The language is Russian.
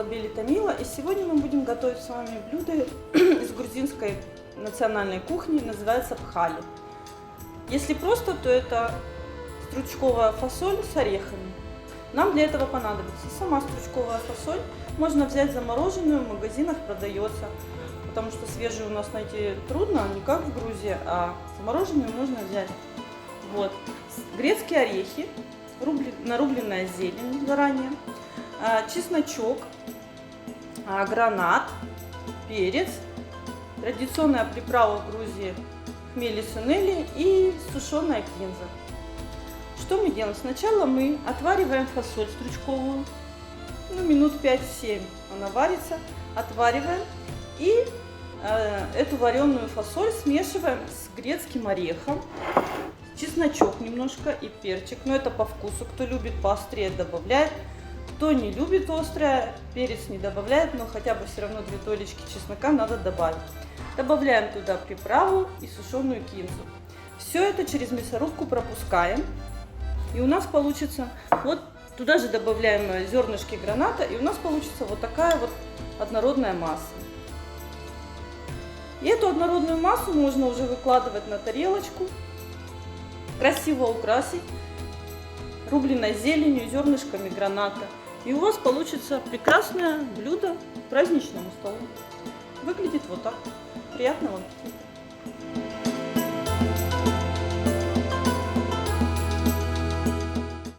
Колыбели Томила, и сегодня мы будем готовить с вами блюдо из грузинской национальной кухни, называется пхали. Если просто, то это стручковая фасоль с орехами. Нам для этого понадобится сама стручковая фасоль, можно взять замороженную, в магазинах продается, потому что свежую у нас найти трудно, не как в Грузии, а замороженную можно взять. Вот. Грецкие орехи, нарубленная зелень заранее, чесночок, гранат, перец, традиционная приправа в Грузии хмели сунели и сушеная кинза. Что мы делаем? Сначала мы отвариваем фасоль стручковую, минут 5-7 она варится, отвариваем и эту вареную фасоль смешиваем с грецким орехом, чесночок немножко и перчик, но это по вкусу, кто любит поострее добавляет, кто не любит острое, перец не добавляет, но хотя бы все равно 2 толечки чеснока надо добавить. Добавляем туда приправу и сушеную кинзу. Все это через мясорубку пропускаем, и у нас получится, вот туда же добавляем зернышки граната, и у нас получится вот такая вот однородная масса. И эту однородную массу можно уже выкладывать на тарелочку, красиво украсить рубленой зеленью, зернышками граната. И у вас получится прекрасное блюдо к праздничному столу. Выглядит вот так. Приятного аппетита!